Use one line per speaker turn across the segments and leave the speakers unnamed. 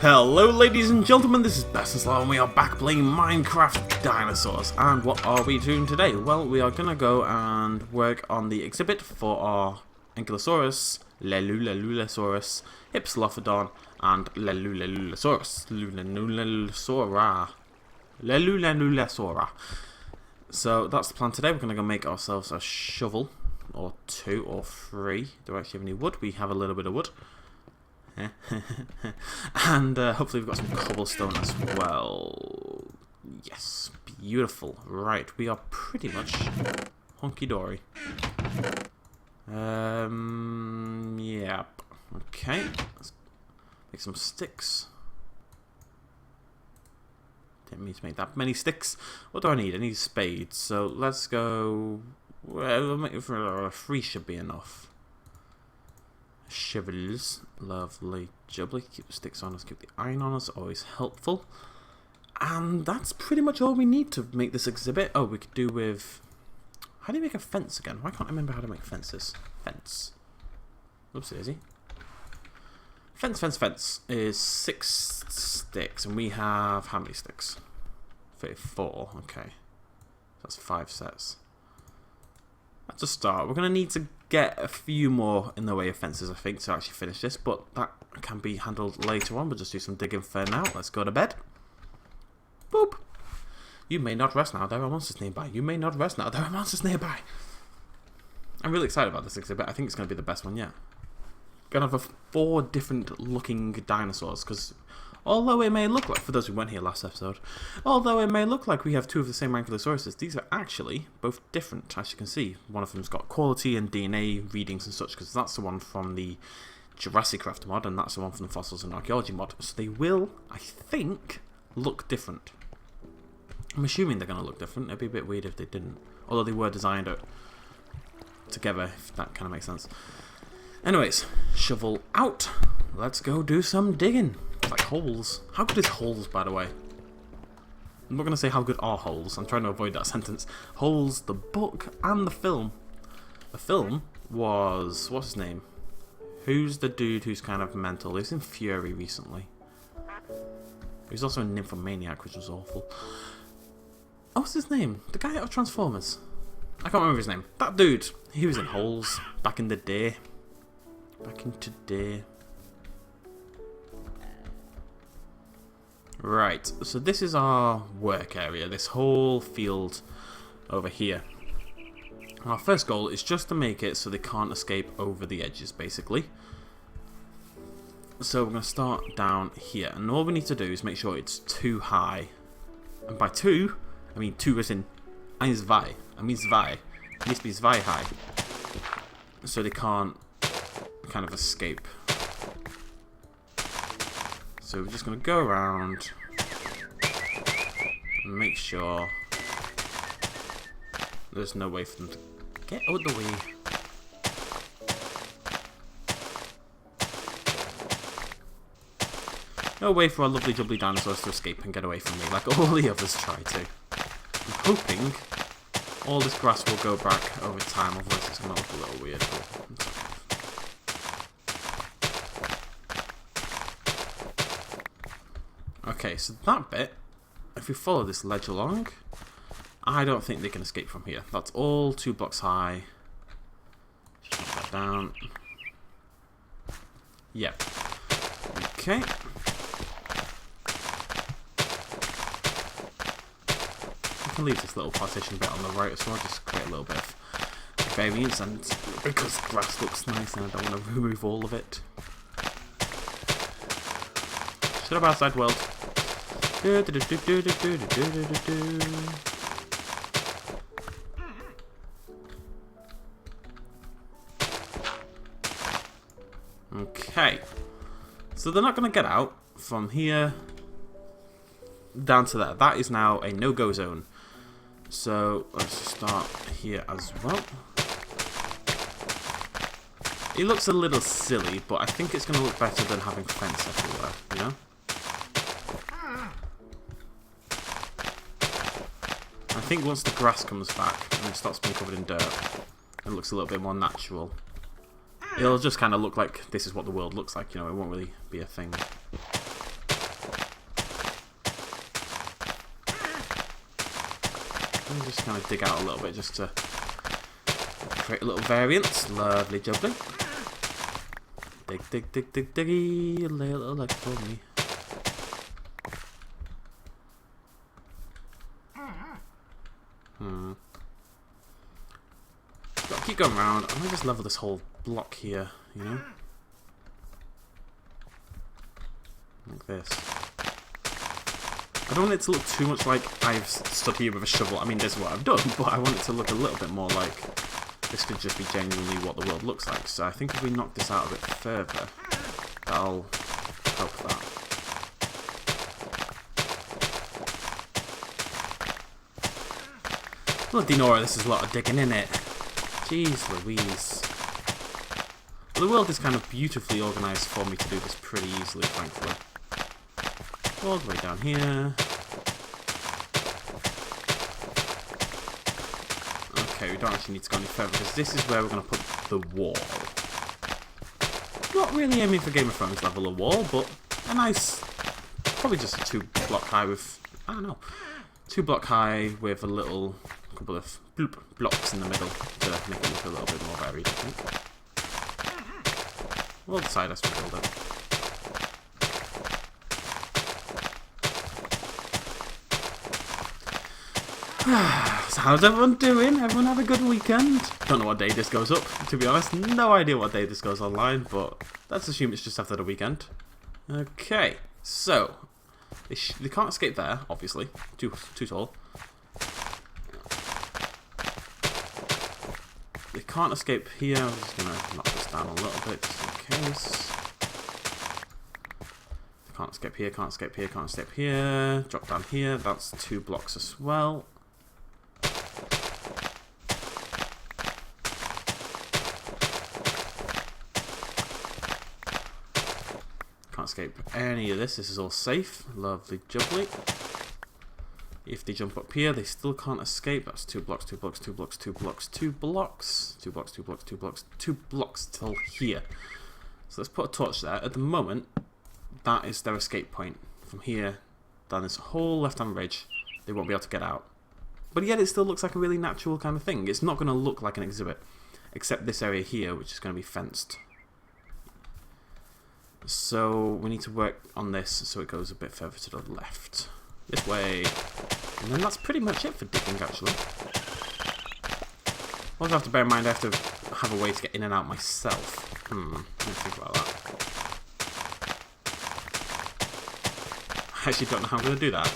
Hello ladies and gentlemen, this is BestInSlot and we are back playing Minecraft Dinosaurs. And what are we doing today? Well, we are gonna go and work on the exhibit for our Ankylosaurus, Lelulelulasaurus, Hypsilophodon, and Lelulelulasaurus, Lelulelulasaura. So that's the plan today. We're gonna go make ourselves a shovel, or 2 or 3. Do I actually have any wood? We have a little bit of wood. And hopefully we've got some cobblestone as well. Yes, beautiful. Right, we are pretty much honky-dory. Yep. Okay, let's make some sticks. Didn't mean to make that many sticks. What do I need? I need spades. So let's go. Well, 3 should be enough. Shovels, lovely, jubbly. Keep the sticks on us, keep the iron on us, always helpful. And that's pretty much all we need to make this exhibit. Oh, we could do with... How do you make a fence again? Why can't I remember how to make fences? Fence. Oopsie daisy. Fence is 6 sticks, and we have how many sticks? 34, okay. That's 5 sets. That's a start. We're going to need to get a few more in the way of fences, I think, to actually finish this, but that can be handled later on. We'll just do some digging for now. Let's go to bed. Boop! You may not rest now, there are monsters nearby. You may not rest now, there are monsters nearby. I'm really excited about this exhibit. I think it's going to be the best one yet. Going to have 4 different looking dinosaurs, because although it may look like, for those who weren't here last episode, although it may look like we have 2 of the same Ankylosauruses, these are actually both different, as you can see. One of them's got quality and DNA readings and such, because that's the one from the Jurassic Craft mod, and that's the one from the Fossils and Archaeology mod. So they will, I think, look different. I'm assuming they're going to look different. It'd be a bit weird if they didn't. Although they were designed together, if that kind of makes sense. Anyways, shovel out. Let's go do some digging. Like holes. How good is holes, by the way? I'm not going to say how good are holes. I'm trying to avoid that sentence. Holes, the book, and the film. The film was... What's his name? Who's the dude who's kind of mental? He was in Fury recently. He was also in Nymphomaniac, which was awful. Oh, what's his name? The guy out of Transformers. I can't remember his name. That dude. He was in Holes back in the day. Back in today. Right, so this is our work area, this whole field over here. And our first goal is just to make it so they can't escape over the edges, basically. So we're going to start down here, and all we need to do is make sure it's 2 high. And by 2, I mean 2 as in 1, 2. I mean 2. It needs to be 2 high. So they can't kind of escape. So we're just going to go around and make sure there's no way for them to get out of the way. No way for our lovely jubbly dinosaurs to escape and get away from me like all the others try to. I'm hoping all this grass will go back over time, otherwise it's going to look a little weird. Okay, so that bit, if we follow this ledge along, I don't think they can escape from here. That's all 2 blocks high. Just put that down. Yep. Okay. I can leave this little partition bit on the right as well, just create a little bit of variance, and because grass looks nice and I don't want to remove all of it. Shut up, outside world. Okay, so they're not going to get out from here down to there. That is now a no-go zone. So let's start here as well. It looks a little silly, but I think it's going to look better than having fence everywhere, you know? I think once the grass comes back and it starts being covered in dirt, it looks a little bit more natural. It'll just kind of look like this is what the world looks like, you know, it won't really be a thing. I'm just going to dig out a little bit just to create a little variance. Lovely jubbly. Dig, dig, dig, dig, diggy. Lay a little leg for me. Gotta keep going around. I might just level this whole block here, you know? Like this. I don't want it to look too much like I've stood here with a shovel. I mean, this is what I've done, but I want it to look a little bit more like this could just be genuinely what the world looks like. So I think if we knock this out a bit further, that'll help that. Well, Dinora, this is a lot of digging in it. Jeez Louise. Well, the world is kind of beautifully organised for me to do this pretty easily, thankfully. All the way down here. Okay, we don't actually need to go any further because this is where we're going to put the wall. Not really aiming for Game of Thrones level of wall, but a nice, probably just a 2-block high with, I don't know, 2-block high with a little couple of bloop blocks in the middle to make it look a little bit more varied, I think. We'll decide as we build it. So how's everyone doing? Everyone have a good weekend? Don't know what day this goes up, to be honest. No idea what day this goes online, but let's assume it's just after the weekend. Okay, so they can't escape there, obviously. Too tall. They can't escape here. I'm just gonna knock this down a little bit just in case. They can't escape here, can't escape here, can't escape here. Drop down here. That's 2 blocks as well. Can't escape any of this. This is all safe. Lovely jubbly. If they jump up here, they still can't escape. That's 2 blocks, 2 blocks, 2 blocks, 2 blocks, 2 blocks, 2 blocks, 2 blocks, 2 blocks, 2 blocks till here. So let's put a torch there. At the moment, that is their escape point. From here, down this whole left-hand ridge, they won't be able to get out. But yet it still looks like a really natural kind of thing. It's not going to look like an exhibit, except this area here, which is going to be fenced. So we need to work on this so it goes a bit further to the left. This way. And then that's pretty much it for digging, actually. Also have to bear in mind I have to have a way to get in and out myself. Let me think about that. I actually don't know how I'm going to do that.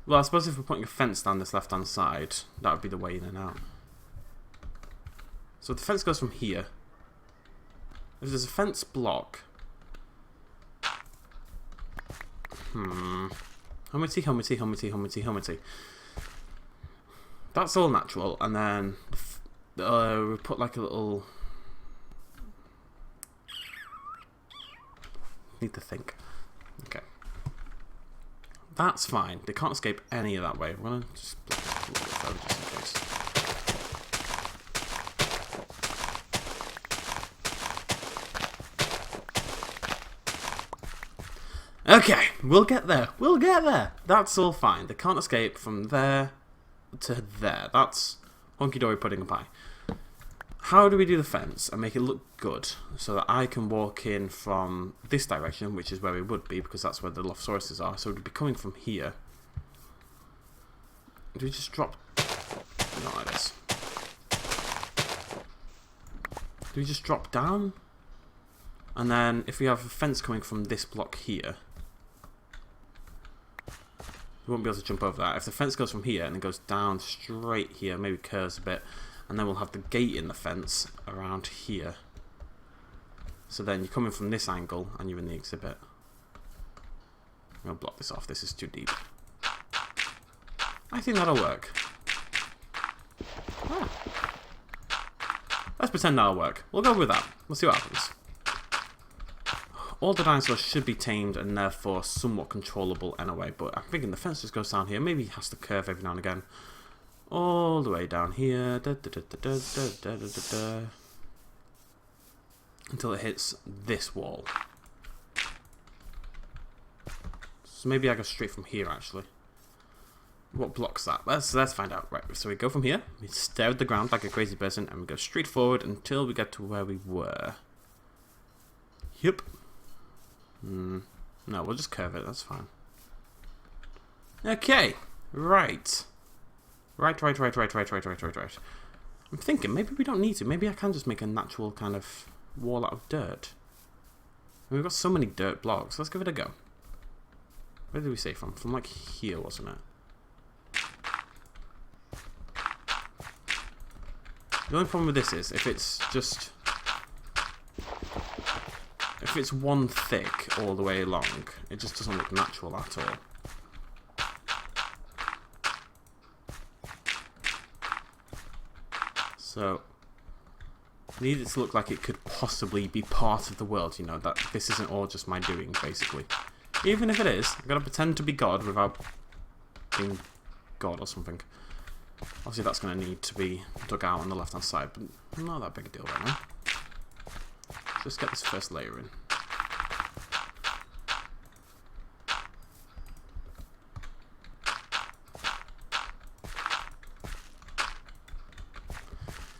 Well, I suppose if we're putting a fence down this left-hand side, that would be the way in and out. So the fence goes from here. If there's a fence block... Helmety. That's all natural, and then we put like a little... Need to think. Okay. That's fine. They can't escape any of that way. I'm gonna just block this a little bit further just in case. Okay, we'll get there. We'll get there. That's all fine. They can't escape from there to there. That's honky-dory pudding and pie. How do we do the fence and make it look good so that I can walk in from this direction, which is where we would be because that's where the Lophosauruses are. So it would be coming from here. Do we just drop... Not like this. Do we just drop down? And then if we have a fence coming from this block here, we won't be able to jump over that. If the fence goes from here and it goes down straight here, maybe curves a bit, and then we'll have the gate in the fence around here. So then you're coming from this angle and you're in the exhibit. I'm going to block this off. This is too deep. I think that'll work. Ah. Let's pretend that'll work. We'll go with that. We'll see what happens. All the dinosaurs should be tamed and therefore somewhat controllable anyway, but I'm thinking the fence just goes down here. Maybe it has to curve every now and again. All the way down here. Until it hits this wall. So maybe I go straight from here actually. What blocks that? Let's find out. Right, so we go from here, we stare at the ground like a crazy person, and we go straight forward until we get to where we were. Yep. No, we'll just curve it, that's fine. Okay, right. Right. I'm thinking, maybe we don't need to. Maybe I can just make a natural kind of wall out of dirt. And we've got so many dirt blocks. Let's give it a go. Where did we say from? From like here, wasn't it? The only problem with this is, if it's one thick all the way along, it just doesn't look natural at all. So, I need it to look like it could possibly be part of the world, you know, that this isn't all just my doing, basically. Even if it is, I've got to pretend to be God without being God or something. Obviously that's going to need to be dug out on the left hand side, but not that big a deal right now. Just get this first layer in.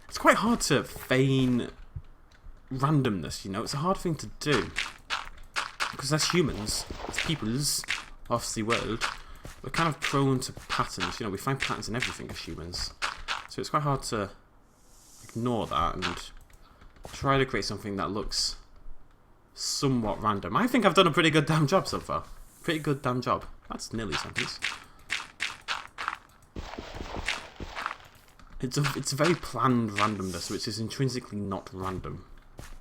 It's quite hard to feign randomness, you know, it's a hard thing to do. Because as humans, as peoples of the world, we're kind of prone to patterns, you know, we find patterns in everything as humans. So it's quite hard to ignore that and try to create something that looks somewhat random. I think I've done a pretty good damn job so far. Pretty good damn job. That's nearly a sentence. It's a very planned randomness, which is intrinsically not random.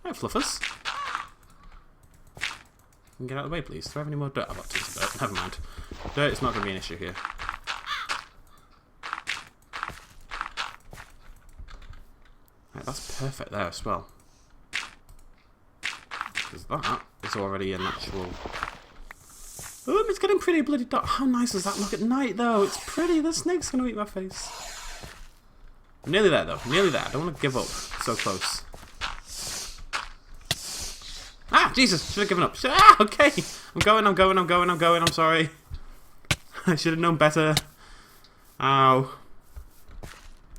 Right, fluffers. Can you get out of the way, please? Do I have any more dirt? I've got tons of dirt. Never mind. Dirt is not going to be an issue here. Right, that's perfect there as well. Because that is already a natural... Oh, it's getting pretty bloody dark. How nice does that look at night, though? It's pretty. The snake's going to eat my face. I'm nearly there, though. Nearly there. I don't want to give up. So close. Ah, Jesus! Should have given up. Okay. I'm going. I'm sorry. I should have known better. Ow.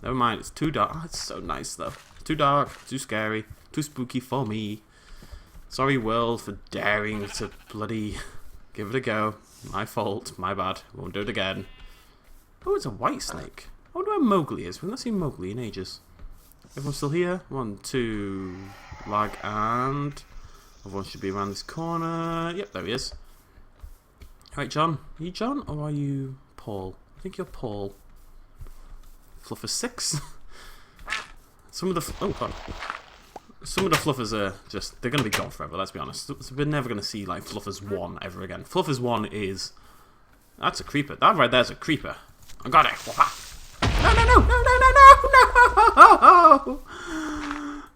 Never mind. It's too dark. Oh, it's so nice, though. It's too dark. Too scary. Too spooky for me. Sorry, world, for daring to bloody give it a go. My fault. My bad. Won't do it again. Oh, it's a white snake. I wonder where Mowgli is. We've not seen Mowgli in ages. Everyone's still here? 1, 2, lag, and... Everyone should be around this corner. Yep, there he is. Alright, John. Are you John, or are you Paul? I think you're Paul. Fluffer 6? Some of the... Oh, God. Some of the Fluffers are just... They're going to be gone forever, let's be honest. So we're never going to see, like, Fluffers 1 ever again. Fluffers 1 is... That's a creeper. That right there's a creeper. I got it.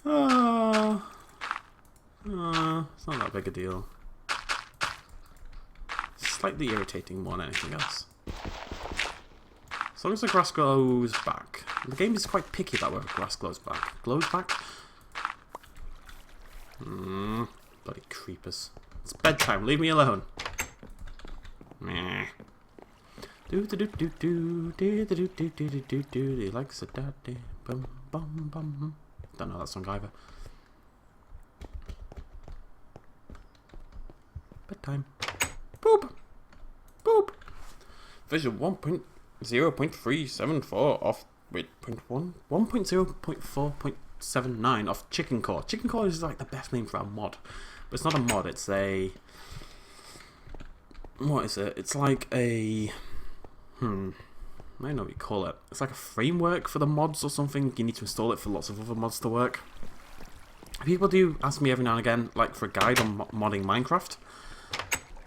No! Oh, it's not that big a deal. Slightly irritating more than anything else. As long as the grass grows back. The game is quite picky about whether grass grows back. Glows back? Bloody creepers. It's bedtime, leave me alone. Meh. Do likes a daddy. Bum bum bum. Don't know that song either. Bedtime. Boop. Boop. Version 1.0.374 off. Wait, 1.0.4.79 off Chicken Core. Chicken Core is like the best name for a mod, but it's not a mod. It's a. What is it? It's like a. I don't know what you call it. It's like a framework for the mods or something. You need to install it for lots of other mods to work. People do ask me every now and again, like for a guide on modding Minecraft.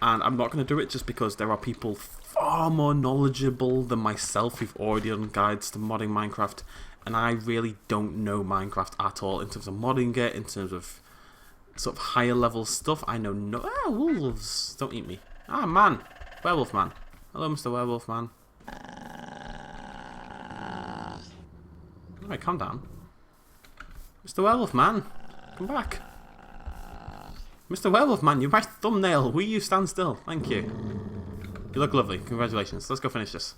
And I'm not going to do it just because there are people far more knowledgeable than myself who've already done guides to modding Minecraft. And I really don't know Minecraft at all in terms of modding it, in terms of sort of higher level stuff. I know no... Ah, wolves! Don't eat me. Ah, man! Werewolf man. Hello, Mr. Werewolf man. Alright, calm down. Mr. Werewolf man, come back. Mr. Werewolf man, you're my thumbnail. Will you stand still? Thank you. You look lovely. Congratulations. Let's go finish this.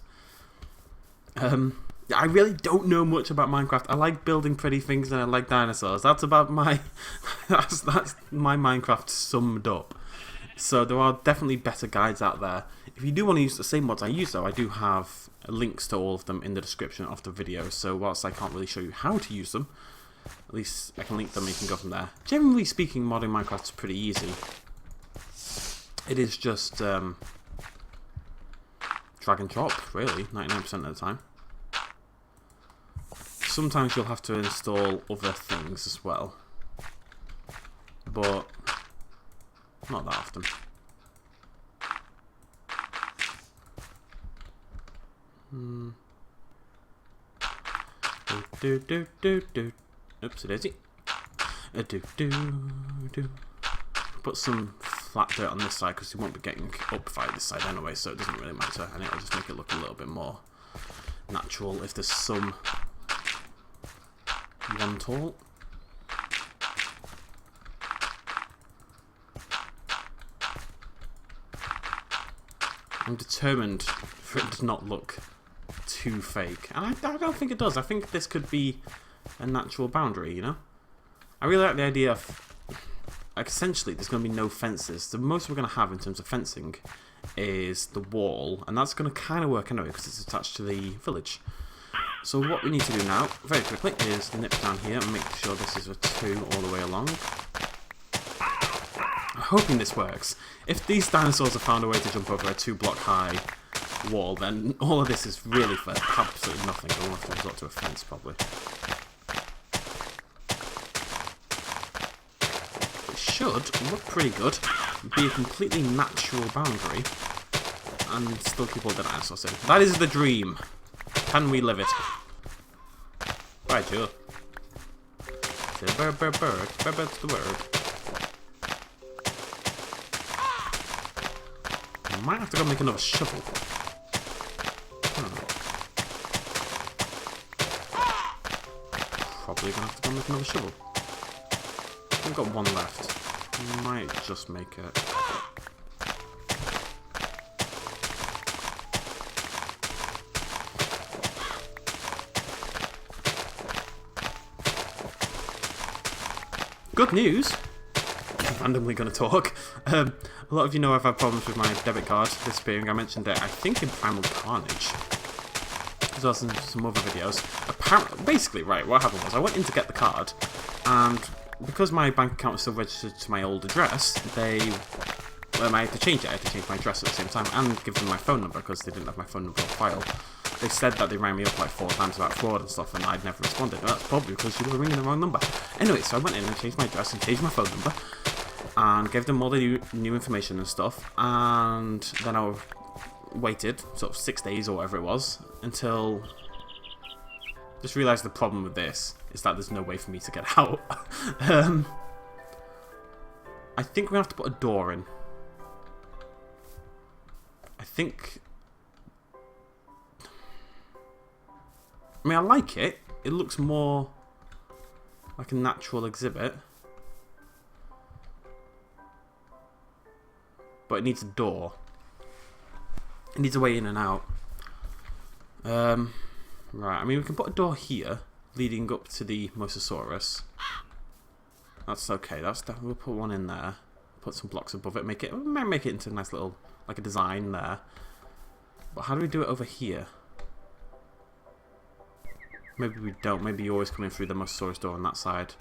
I really don't know much about Minecraft. I like building pretty things and I like dinosaurs. That's about my that's my Minecraft summed up. So there are definitely better guides out there. If you do want to use the same mods I use though, I do have links to all of them in the description of the video. So whilst I can't really show you how to use them, at least I can link them and you can go from there. Generally speaking, modding Minecraft is pretty easy. It is just drag and drop, really, 99% of the time. Sometimes you'll have to install other things as well, but not that often. Oopsie daisy. Put some flat dirt on this side because you won't be getting up via this side anyway, so it doesn't really matter, and it'll just make it look a little bit more natural if there's some one tall. I'm determined for it to not look too fake, and I don't think it does. I think this could be a natural boundary, you know? I really like the idea of, like, essentially there's going to be no fences. The most we're going to have in terms of fencing is the wall, and that's going to kind of work anyway because it's attached to the village. So what we need to do now, very quickly, is nip down here and make sure this is a 2 all the way along. I'm hoping this works. If these dinosaurs have found a way to jump over a 2-block high wall, then all of this is really for absolutely nothing. We'll have to resort to a fence, probably. It should look pretty good. Be a completely natural boundary, and still keep all the dinosaurs in. That is the dream. Can we live it? Right, Joe. Bird, bird, bird. Bird, bird's the word. I might have to go make another shovel. Probably gonna have to go make another shovel. I've got one left. Might just make it. Good news! I'm randomly going to talk. A lot of you know I've had problems with my debit card disappearing. I mentioned it, I think, in Primal Carnage, as well as in some other videos. Apparently, basically, right, what happened was I went in to get the card, and because my bank account was still registered to my old address, I had to change it. I had to change my address at the same time and give them my phone number because they didn't have my phone number on file. They said that they rang me up like 4 times about fraud and stuff, and I'd never responded. And that's probably because you were ringing the wrong number. Anyway, so I went in and changed my address and changed my phone number, and gave them all the new information and stuff, and then I waited sort of 6 days or whatever it was until just realised the problem with this is that there's no way for me to get out. I think we have to put a door in. I think. I mean, I like it. It looks more like a natural exhibit. But it needs a door. It needs a way in and out. Right, I mean, we can put a door here, leading up to the Mosasaurus. That's okay. We'll put one in there. Put some blocks above it. Make it into a nice little, like a design there. But how do we do it over here? Maybe we don't. Maybe you're always coming through the Mosasaurus door on that side.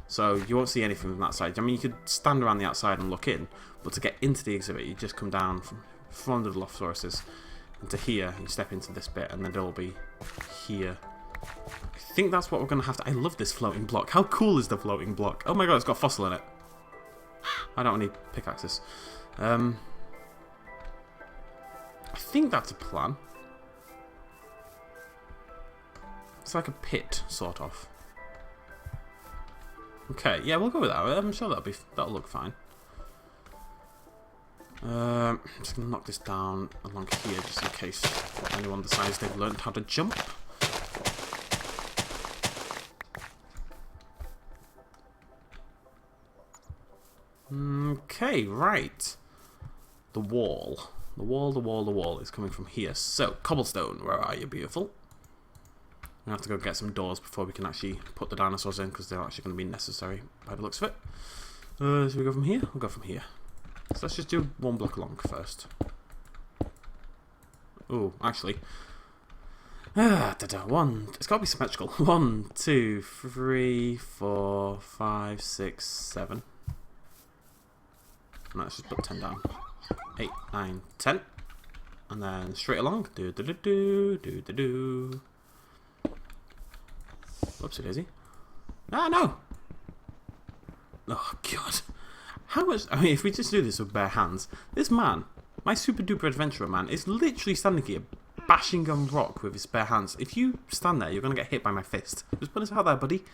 So you won't see anything from that side. I mean, you could stand around the outside and look in, but to get into the exhibit, you just come down from the Dilophosaurus into here, and step into this bit, and then it'll be here. I think that's what we're going to have to... I love this floating block. How cool is the floating block? Oh my god, it's got a fossil in it. I don't need pickaxes. I think that's a plan. It's like a pit, sort of. Okay, yeah, we'll go with that. I'm sure that'll look fine. I'm just gonna knock this down along here, just in case anyone decides they've learned how to jump. Okay, right. The wall is coming from here. So, cobblestone, where are you, beautiful? We have to go get some doors before we can actually put the dinosaurs in, because they're actually going to be necessary by the looks of it. So we go from here? We'll go from here. So let's just do one block long first. Oh, actually. One. It's got to be symmetrical. 1, 2, 3, 4, 5, 6, 7. And let's just put 10 down. 8, 9, 10. And then straight along. Do do do do do do do. Whoopsie daisy. Ah, no! Oh, God. How much... I mean, if we just do this with bare hands, this man, my super duper adventurer man, is literally standing here bashing on rock with his bare hands. If you stand there, you're going to get hit by my fist. Just put us out there, buddy.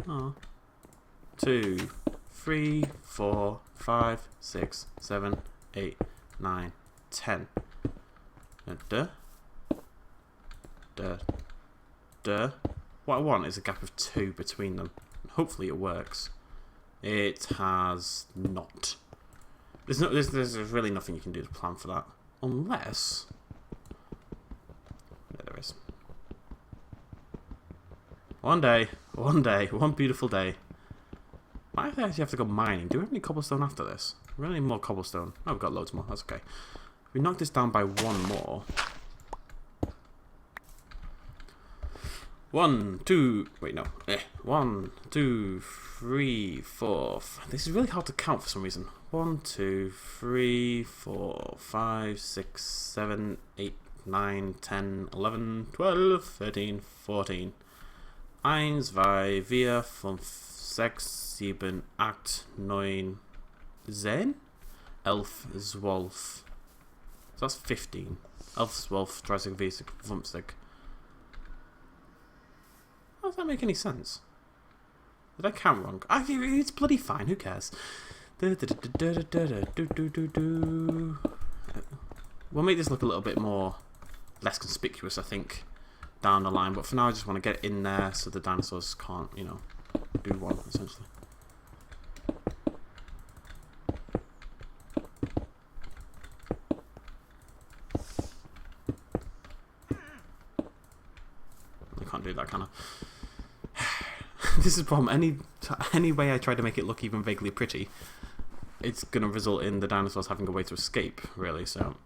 Oh. 2, 3, 4, 5, 6, 7, 8, 9, 10. Duh. Duh. Duh. What I want is a gap of 2 between them. Hopefully it works. It has not. There's really nothing you can do to plan for that. Unless... Yeah, there is. One day, one beautiful day. Why do I actually have to go mining? Do we have any cobblestone after this? We really need more cobblestone. Oh, we've got loads more. That's okay. If we knock this down by 1 more... 1, 2, wait, no. 1, 2, 3, 4. This is really hard to count for some reason. 1, 2, 3, 4, 5, 6, 7, 8, 9, 10, 11, 12, 13, 14. 1, 2, 3, 4, 5, 6, 7, 8, 9, 10. 11, 12. So that's 15. 11, 12, 13, 14, 15. How does that make any sense? Did I count wrong? It's bloody fine, who cares? We'll make this look a little bit more less conspicuous, I think, down the line, but for now I just want to get it in there so the dinosaurs can't, you know, do one, essentially. I can't do that, can I? This is the problem. Any way I try to make it look even vaguely pretty, it's going to result in the dinosaurs having a way to escape, really, so...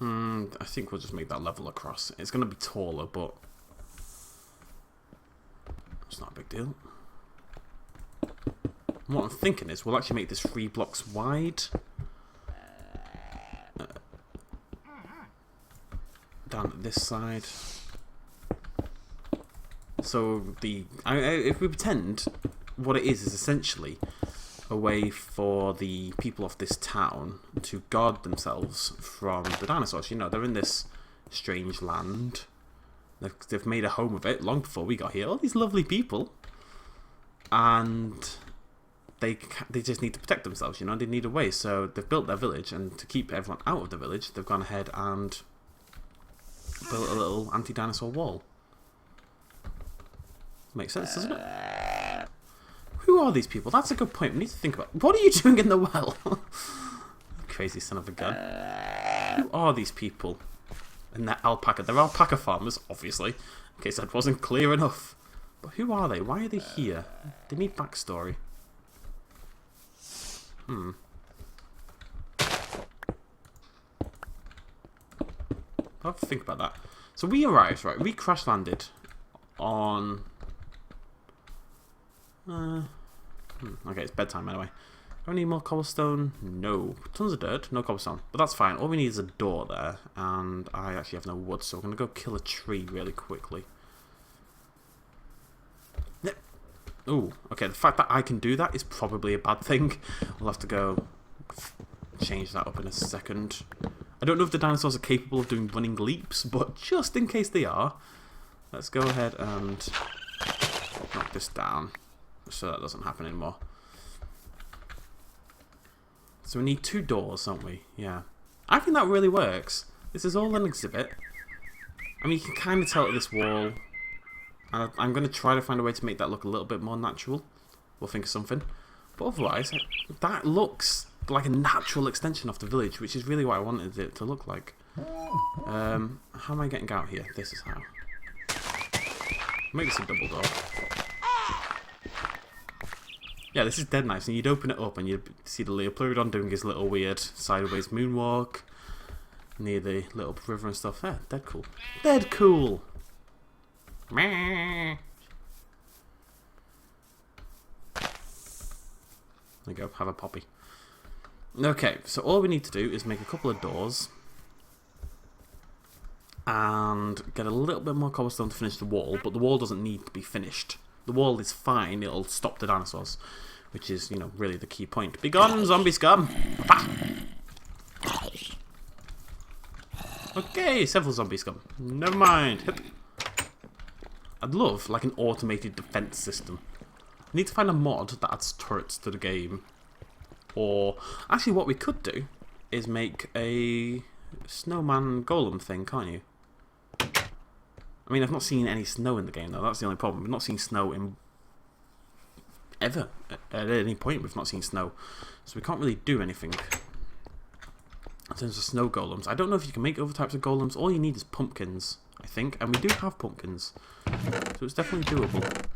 I think we'll just make that level across. It's going to be taller, but... it's not a big deal. And what I'm thinking is, we'll actually make this 3 blocks wide. Down at this side. So if we pretend what it is essentially a way for the people of this town to guard themselves from the dinosaurs. You know, they're in this strange land. They've made a home of it long before we got here. All these lovely people, and they just need to protect themselves. You know, they need a way. So they've built their village, and to keep everyone out of the village, they've gone ahead and built a little anti-dinosaur wall. Makes sense, doesn't it? Who are these people? That's a good point. We need to think about. What are you doing in the well? Crazy son of a gun. Who are these people? And that alpaca. They're alpaca farmers, obviously. In case that wasn't clear enough. But who are they? Why are they here? They need backstory. I'll have to think about that. So we arrived, right? We crash landed on... okay, it's bedtime anyway. Do I need more cobblestone? No. Tons of dirt, no cobblestone. But that's fine. All we need is a door there. And I actually have no wood, so we're going to go kill a tree really quickly. Ooh, okay, the fact that I can do that is probably a bad thing. We'll have to go change that up in a second. I don't know if the dinosaurs are capable of doing running leaps, but just in case they are, let's go ahead and knock this down so that doesn't happen anymore. So we need 2 doors, don't we? Yeah. I think that really works. This is all an exhibit. I mean, you can kind of tell at this wall. I'm going to try to find a way to make that look a little bit more natural. We'll think of something. But otherwise, that looks like a natural extension of the village, which is really what I wanted it to look like. How am I getting out here? This is how. Make this a double door. Yeah, this is dead nice. And you'd open it up and you'd see the Leopleurodon doing his little weird sideways moonwalk near the little river and stuff. Yeah, dead cool. Dead cool! Meh. There you go, have a poppy. Okay, so all we need to do is make a couple of doors and get a little bit more cobblestone to finish the wall, but the wall doesn't need to be finished. The wall is fine, it'll stop the dinosaurs, which is, you know, really the key point. Be gone, zombie scum! Okay, several zombie scum. Never mind. Hip. I'd love, like, an automated defense system. I need to find a mod that adds turrets to the game. Or, actually what we could do is make a snowman golem thing, can't you? I mean, I've not seen any snow in the game though, that's the only problem. We've not seen snow in... ever. At any point we've not seen snow. So we can't really do anything in terms of snow golems. I don't know if you can make other types of golems. All you need is pumpkins, I think. And we do have pumpkins. So it's definitely doable.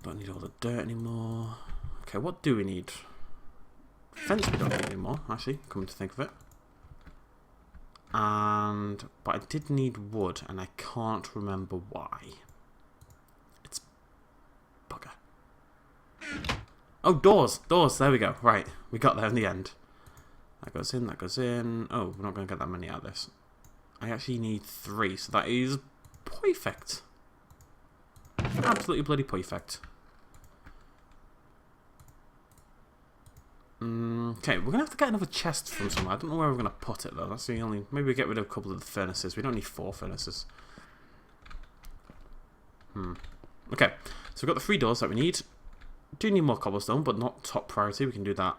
Don't need all the dirt anymore. Okay, what do we need? Fence we don't need anymore, actually, coming to think of it. But I did need wood, and I can't remember why. It's bugger. Oh, doors! Doors, there we go. Right, we got there in the end. That goes in, that goes in. Oh, we're not going to get that many out of this. I actually need 3, so that is perfect. Absolutely bloody perfect. Okay, we're going to have to get another chest from somewhere. I don't know where we're going to put it though. That's the only... Maybe we get rid of a couple of the furnaces. We don't need 4 furnaces. Okay, so we've got the 3 doors that we need. Do need more cobblestone, but not top priority. We can do that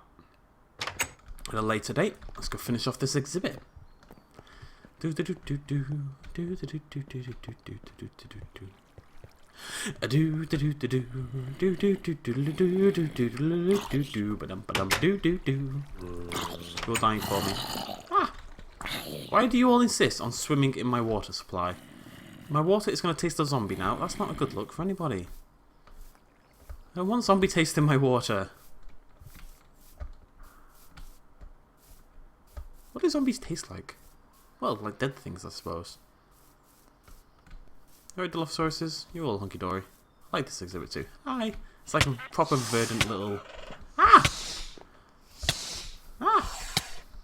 at a later date. Let's go finish off this exhibit. But you're dying for me. Ah! Why do you all insist on swimming in my water supply? My water is going to taste a zombie now. That's not a good look for anybody. I don't want zombie taste in my water. What do zombies taste like? Well, like dead things, I suppose. Alright, Dilophosaurus, you're all hunky-dory. I like this exhibit too. Hi! It's like a proper verdant little... Ah! Ah!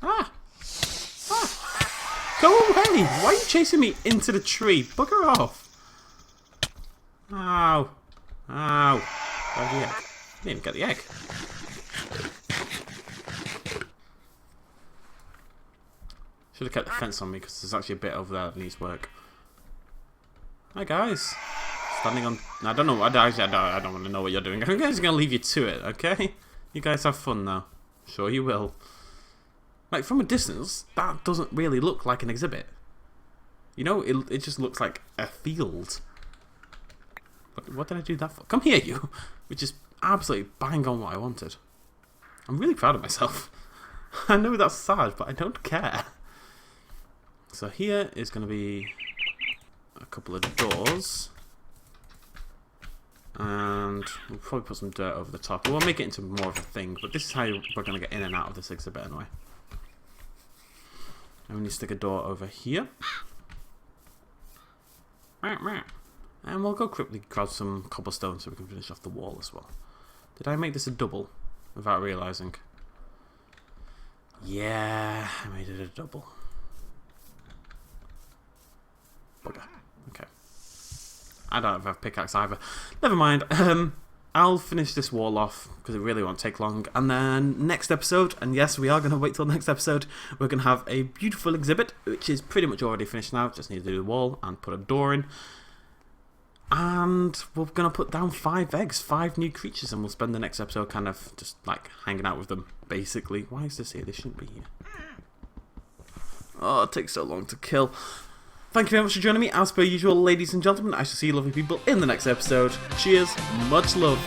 Ah! Ah! Go away! Why are you chasing me into the tree? Bugger off! Ow! Ow! Where's the egg? I didn't even get the egg. Should have kept the fence on me because there's actually a bit over there that needs work. Hi guys. Standing on... I don't know. I don't want to know what you're doing. I'm just going to leave you to it, okay? You guys have fun now. Sure you will. Like, from a distance, that doesn't really look like an exhibit. You know, it just looks like a field. What did I do that for? Come here, you! Which is absolutely bang on what I wanted. I'm really proud of myself. I know that's sad, but I don't care. So here is going to be a couple of doors. And we'll probably put some dirt over the top. We'll make it into more of a thing, but this is how we're going to get in and out of this exhibit anyway. And we need to stick a door over here. And we'll go quickly grab some cobblestone so we can finish off the wall as well. Did I make this a double without realising? Yeah, I made it a double. Bugger. Okay. I don't have a pickaxe either. Never mind. I'll finish this wall off because it really won't take long. And then next episode, and yes, we are going to wait till next episode, we're going to have a beautiful exhibit, which is pretty much already finished now. Just need to do the wall and put a door in. And we're going to put down 5 eggs, 5 new creatures, and we'll spend the next episode kind of just like hanging out with them, basically. Why is this here? This shouldn't be here. Oh, it takes so long to kill. Thank you very much for joining me. As per usual, ladies and gentlemen, I shall see you lovely people in the next episode. Cheers, much love.